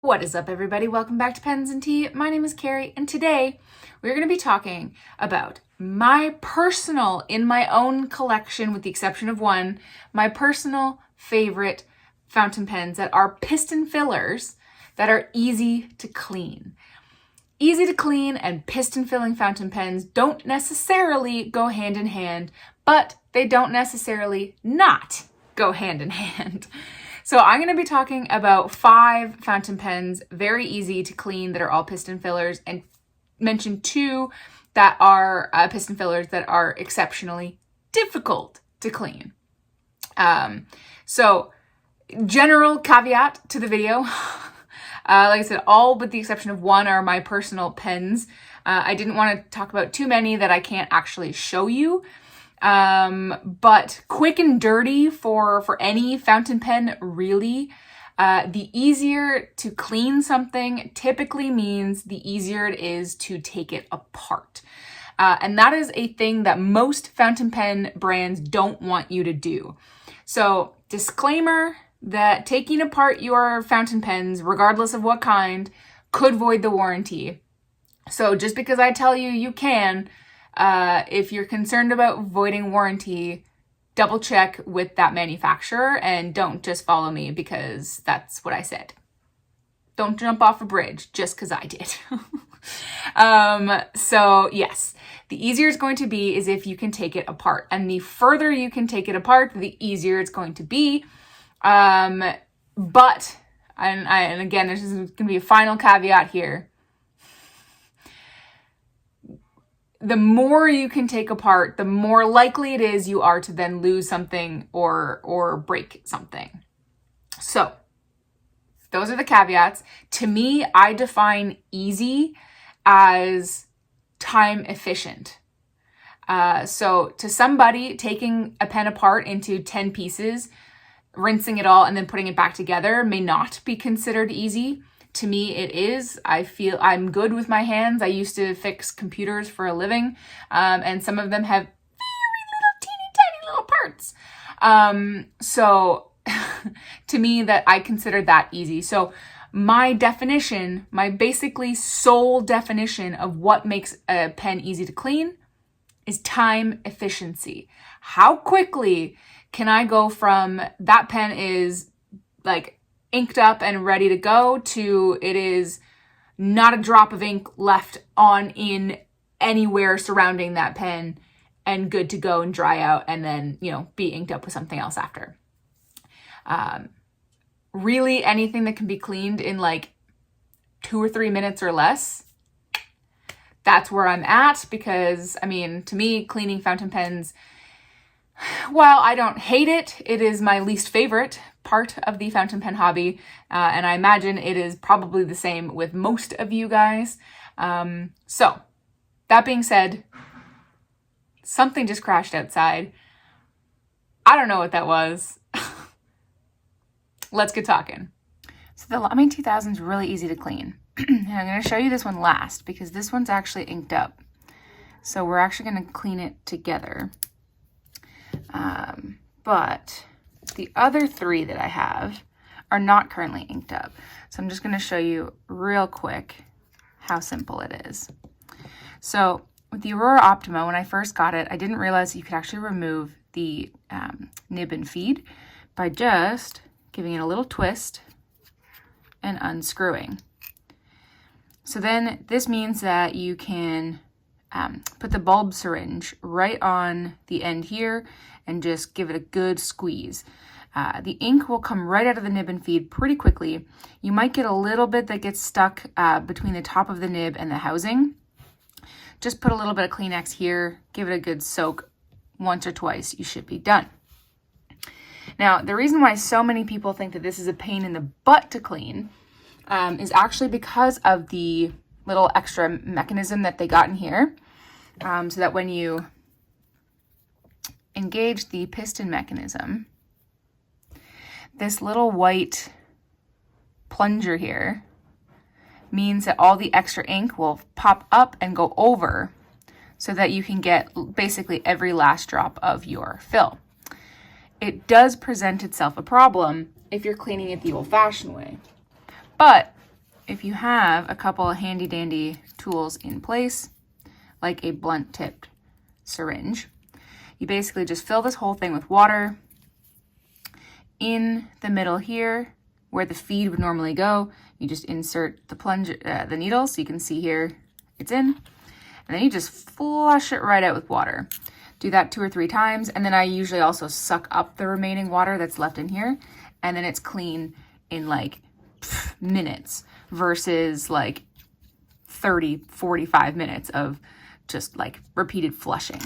What is up, everybody? Welcome back to Pens and Tea. My name is Carrie, and today we're going to be talking about my personal, in my own collection, with the exception of one, my personal favorite fountain pens that are piston fillers that are easy to clean. Easy to clean and piston filling fountain pens don't necessarily go hand in hand, but they don't necessarily not go hand in hand. So I'm going to be talking about 5 fountain pens, very easy to clean, that are all piston fillers, and mention 2 that are piston fillers that are exceptionally difficult to clean. So general caveat to the video. Like I said, all but the exception of one are my personal pens. I didn't want to talk about too many that I can't actually show you. But quick and dirty for any fountain pen, really. The easier to clean something typically means the easier it is to take it apart. And that is a thing that most fountain pen brands don't want you to do. So, disclaimer that taking apart your fountain pens, regardless of what kind, could void the warranty. So just because I tell you you can, if you're concerned about voiding warranty, double check with that manufacturer and don't just follow me because that's what I said. Don't jump off a bridge just because I did. So yes, the easier it's going to be is if you can take it apart. And the further you can take it apart, the easier it's going to be. But, and again, this is going to be a final caveat here. The more you can take apart, the more likely it is you are to then lose something or break something. So those are the caveats. To me, I define easy as time efficient. So to somebody, taking a pen apart into 10 pieces, rinsing it all and then putting it back together may not be considered easy. To me, it is. I feel I'm good with my hands. I used to fix computers for a living, and some of them have very little, teeny, tiny little parts. So to me, that I consider that easy. So my definition, my basically sole definition of what makes a pen easy to clean is time efficiency. How quickly can I go from that pen is like inked up and ready to go to it is not a drop of ink left on in anywhere surrounding that pen and good to go and dry out and then, be inked up with something else after. Really anything that can be cleaned in like 2 or 3 minutes or less, that's where I'm at because, to me, cleaning fountain pens, while I don't hate it, it is my least favorite part of the fountain pen hobby, and I imagine it is probably the same with most of you guys. So, that being said, something just crashed outside. I don't know what that was. Let's get talking. So the Lamy 2000 is really easy to clean. And I'm going to show you this one last because this one's actually inked up. So we're actually going to clean it together. But the other 3 that I have are not currently inked up. So I'm just going to show you real quick how simple it is. So with the Aurora Optima, when I first got it, I didn't realize that you could actually remove the nib and feed by just giving it a little twist and unscrewing. So then this means that you can put the bulb syringe right on the end here and just give it a good squeeze. The ink will come right out of the nib and feed pretty quickly. You might get a little bit that gets stuck between the top of the nib and the housing. Just put a little bit of Kleenex here, give it a good soak once or twice, you should be done. Now, the reason why so many people think that this is a pain in the butt to clean is actually because of the little extra mechanism that they got in here, so that when you engage the piston mechanism, this little white plunger here means that all the extra ink will pop up and go over so that you can get basically every last drop of your fill. It does present itself a problem if you're cleaning it the old-fashioned way. But if you have a couple of handy dandy tools in place, like a blunt tipped syringe, you basically just fill this whole thing with water. In the middle here, where the feed would normally go, you just insert the needle, so you can see here it's in, and then you just flush it right out with water. Do that 2 or 3 times, and then I usually also suck up the remaining water that's left in here, and then it's clean in like minutes versus like 30, 45 minutes of just like repeated flushing.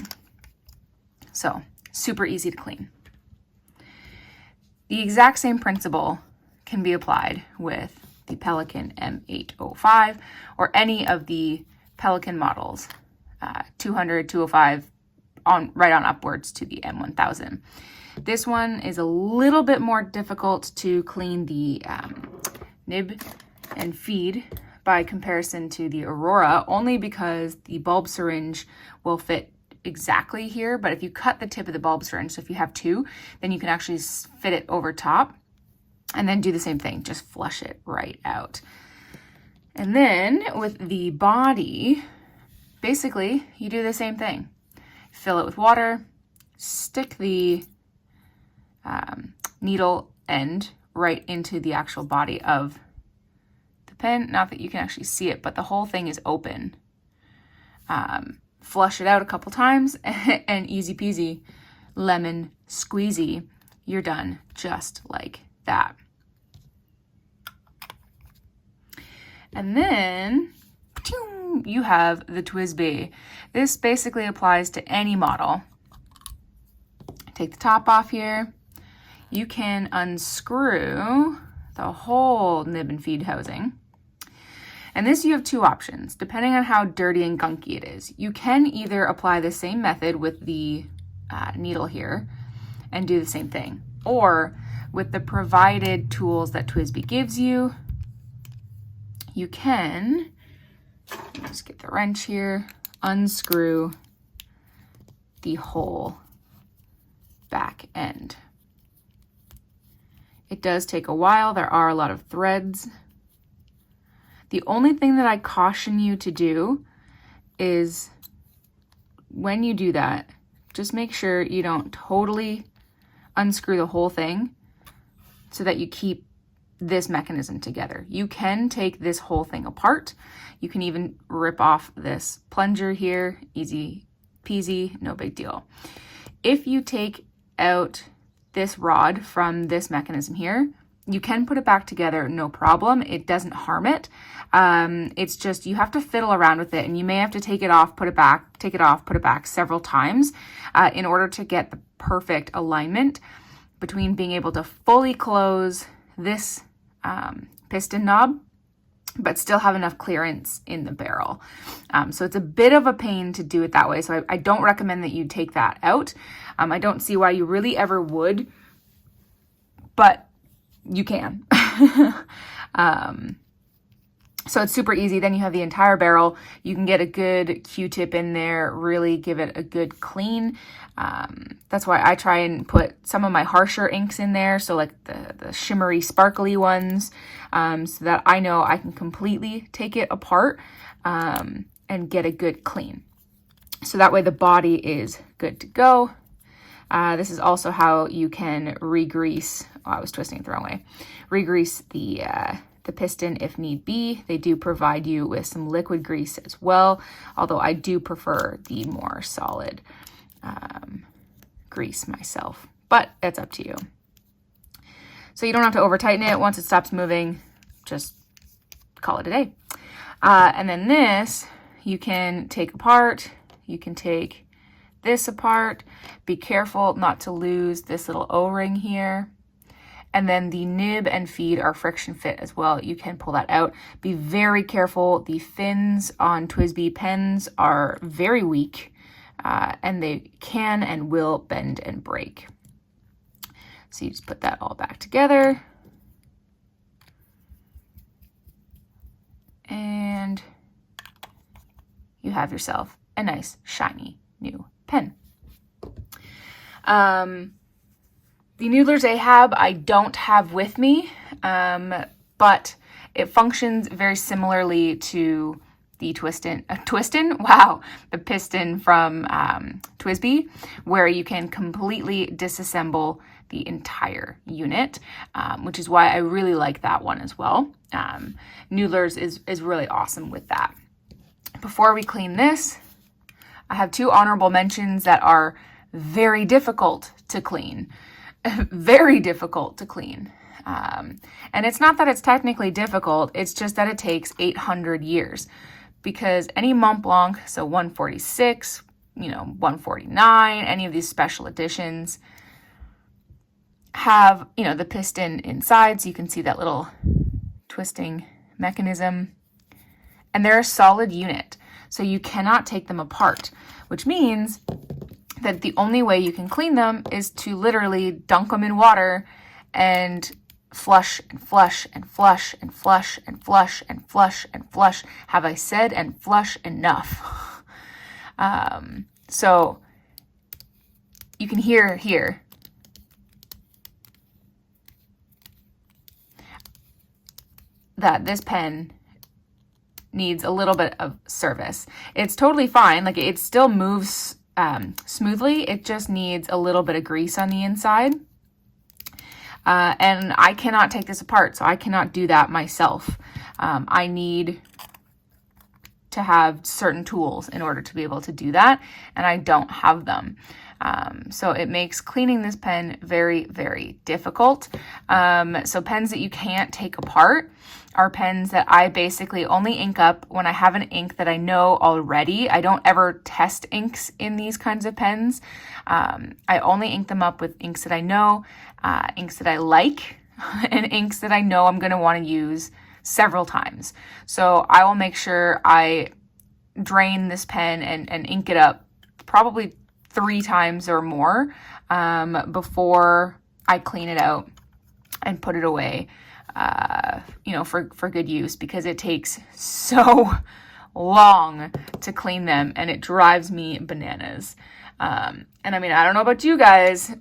So super easy to clean. The exact same principle can be applied with the Pelican M805 or any of the Pelican models, 200, 205, right on upwards to the M1000. This one is a little bit more difficult to clean the nib and feed by comparison to the Aurora, only because the bulb syringe will fit exactly here, but if you cut the tip of the bulb syringe, so if you have 2, then you can actually fit it over top and then do the same thing, just flush it right out. And then with the body, basically you do the same thing. Fill it with water, stick the needle end right into the actual body of the pen. Not that you can actually see it, but the whole thing is open. Flush it out a couple times and easy peasy, lemon squeezy, you're done just like that. And then you have the TWSBI. This basically applies to any model. Take the top off here. You can unscrew the whole nib and feed housing. And this, you have 2 options, depending on how dirty and gunky it is. You can either apply the same method with the needle here and do the same thing. Or with the provided tools that TWSBI gives you, you can, just get the wrench here, unscrew the whole back end. It does take a while. There are a lot of threads. The only thing that I caution you to do is when you do that, just make sure you don't totally unscrew the whole thing so that you keep this mechanism together. You can take this whole thing apart. You can even rip off this plunger here, easy peasy, no big deal. If you take out this rod from this mechanism here, you can put it back together, no problem. It doesn't harm it. It's just you have to fiddle around with it, and you may have to take it off, put it back, take it off, put it back several times in order to get the perfect alignment between being able to fully close this piston knob, but still have enough clearance in the barrel. So it's a bit of a pain to do it that way. So I don't recommend that you take that out. I don't see why you really ever would, but you can. So it's super easy. Then you have the entire barrel. You can get a good Q-tip in there, really give it a good clean. That's why I try and put some of my harsher inks in there, so like the shimmery, sparkly ones, so that I know I can completely take it apart and get a good clean. So that way the body is good to go. This is also how you can re-grease. Oh, I was twisting it the wrong way. Re-grease the piston if need be. They do provide you with some liquid grease as well, although I do prefer the more solid grease myself, but that's up to you. So you don't have to over tighten it. Once it stops moving, just call it a day. And then this you can take apart. You can take this apart. Be careful not to lose this little O-ring here. And then the nib and feed are friction fit as well. You can pull that out. Be very careful. The fins on TWSBI pens are very weak, and they can and will bend and break. So you just put that all back together. And you have yourself a nice, shiny new pen. The Noodler's Ahab I don't have with me, but it functions very similarly to the the Piston from TWSBI, where you can completely disassemble the entire unit, which is why I really like that one as well. Noodler's is really awesome with that. Before we clean this, I have 2 honorable mentions that are very difficult to clean. Very difficult to clean. And it's not that it's technically difficult, it's just that it takes 800 years. Because any Mont Blanc, so 146, 149, any of these special editions have, the piston inside, so you can see that little twisting mechanism. And they're a solid unit, so you cannot take them apart, which means that the only way you can clean them is to literally dunk them in water and flush and flush and flush and flush and flush and flush and flush. Have I said and flush enough? So you can hear here that this pen needs a little bit of service. It's totally fine. Like, it still moves smoothly. It just needs a little bit of grease on the inside. And I cannot take this apart, so I cannot do that myself. I need to have certain tools in order to be able to do that, and I don't have them. So it makes cleaning this pen very, very difficult. So pens that you can't take apart are pens that I basically only ink up when I have an ink that I know already. I don't ever test inks in these kinds of pens. I only ink them up with inks that I know, inks that I like, and inks that I know I'm going to want to use several times. So I will make sure I drain this pen and ink it up probably 3 times or more before I clean it out and put it away, for good use, because it takes so long to clean them and it drives me bananas. And I mean, I don't know about you guys,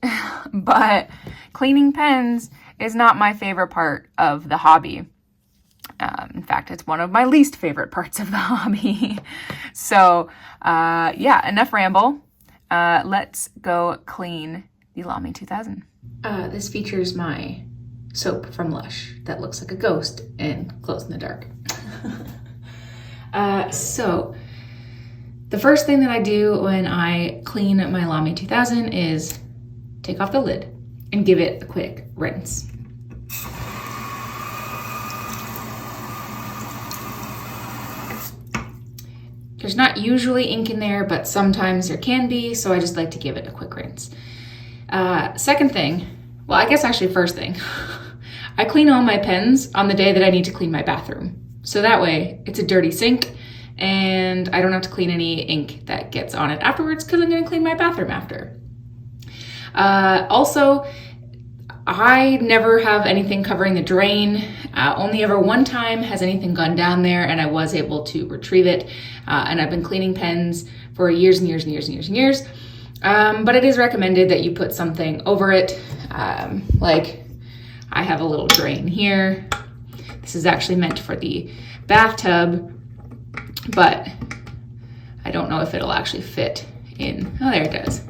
but cleaning pens is not my favorite part of the hobby. In fact, it's one of my least favorite parts of the hobby. So, enough ramble. Let's go clean the Lamy 2000. This features my soap from Lush that looks like a ghost and glows in the dark. So the first thing that I do when I clean my Lamy 2000 is take off the lid and give it a quick rinse. There's not usually ink in there, but sometimes there can be, so I just like to give it a quick rinse. Second thing, well, I guess actually first thing, I clean all my pens on the day that I need to clean my bathroom. So that way it's a dirty sink and I don't have to clean any ink that gets on it afterwards because I'm gonna clean my bathroom after. Also, I never have anything covering the drain. Only ever one time has anything gone down there and I was able to retrieve it. And I've been cleaning pens for years and years and years and years and years. But it is recommended that you put something over it. Like I have a little drain here. This is actually meant for the bathtub, but I don't know if it'll actually fit in. Oh, there it does.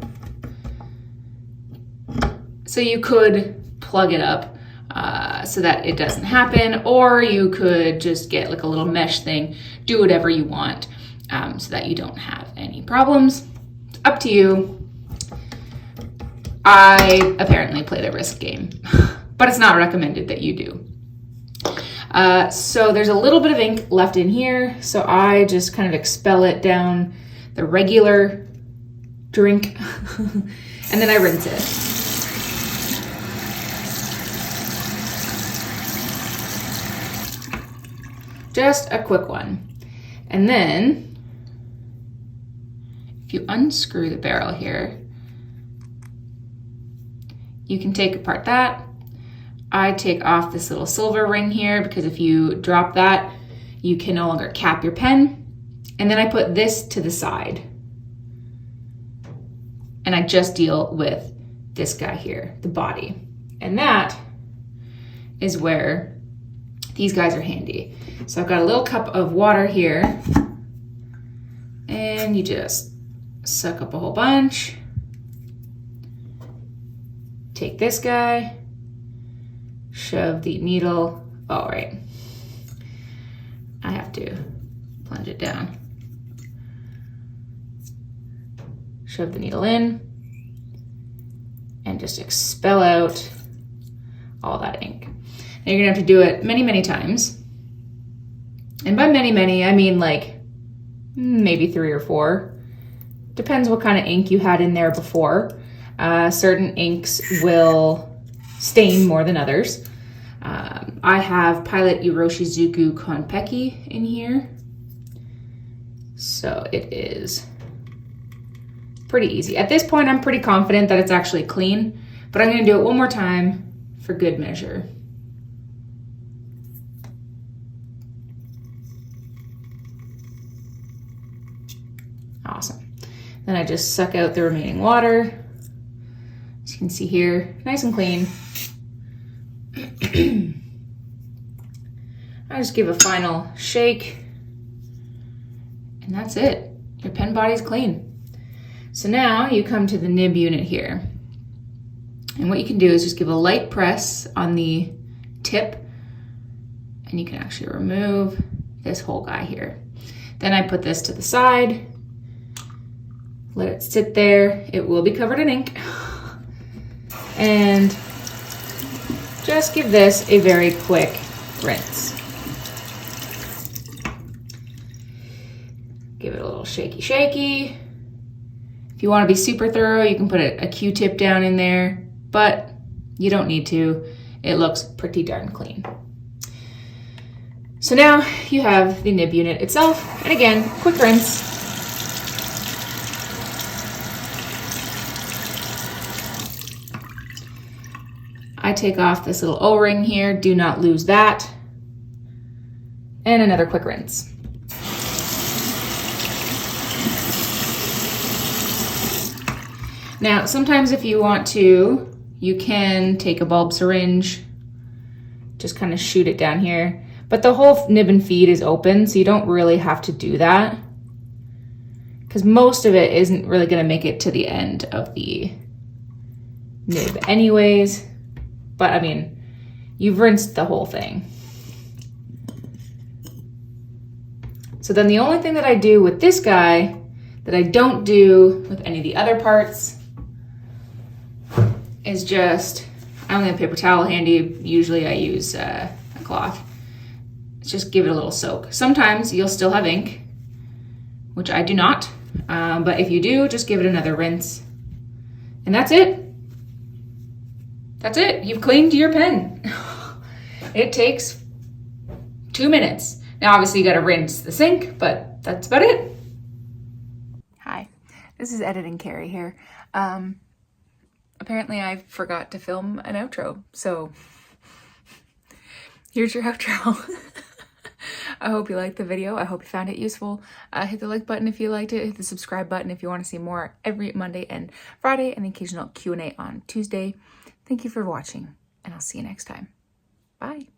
So you could plug it up so that it doesn't happen, or you could just get like a little mesh thing, do whatever you want so that you don't have any problems. It's up to you. I apparently play the risk game, but it's not recommended that you do. So there's a little bit of ink left in here, so I just kind of expel it down the regular drink and then I rinse it. Just a quick one. And then if you unscrew the barrel here, you can take apart that. I take off this little silver ring here because if you drop that, you can no longer cap your pen. And then I put this to the side. And I just deal with this guy here, the body. And that is where these guys are handy. So I've got a little cup of water here, and you just suck up a whole bunch. Take this guy, shove the needle, oh right, I have to plunge it down. Shove the needle in and just expel out all that ink. Now you're gonna have to do it many, many times. And by many, many, I mean like maybe 3 or 4. Depends what kind of ink you had in there before. Certain inks will stain more than others. I have Pilot Iroshizuku Konpeki in here. So it is pretty easy. At this point, I'm pretty confident that it's actually clean, but I'm gonna do it one more time for good measure. Awesome. Then I just suck out the remaining water. As you can see here, nice and clean. I just give a final shake, and that's it. Your pen body's clean. So now you come to the nib unit here. And what you can do is just give a light press on the tip, and you can actually remove this whole guy here. Then I put this to the side, let it sit there. It will be covered in ink. And just give this a very quick rinse. Give it a little shaky, shaky. If you want to be super thorough, you can put a Q-tip down in there, but you don't need to. It looks pretty darn clean. So now you have the nib unit itself, and again, quick rinse. I take off this little O-ring here, do not lose that. And another quick rinse. Now, sometimes if you want to, you can take a bulb syringe, just kind of shoot it down here. But the whole nib and feed is open, so you don't really have to do that, because most of it isn't really gonna make it to the end of the nib anyways. But I mean, you've rinsed the whole thing. So then the only thing that I do with this guy that I don't do with any of the other parts is just, I only have paper towel handy. Usually I use a cloth. Just give it a little soak. Sometimes you'll still have ink, which I do not. But if you do, just give it another rinse. And that's it. That's it. You've cleaned your pen. It takes 2 minutes. Now, obviously, you got to rinse the sink, but that's about it. Hi, this is Editing Carrie here. Apparently, I forgot to film an outro, so here's your outro. I hope you liked the video. I hope you found it useful. Hit the like button if you liked it. Hit the subscribe button if you want to see more every Monday and Friday, and the occasional Q&A on Tuesday. Thank you for watching, and I'll see you next time. Bye.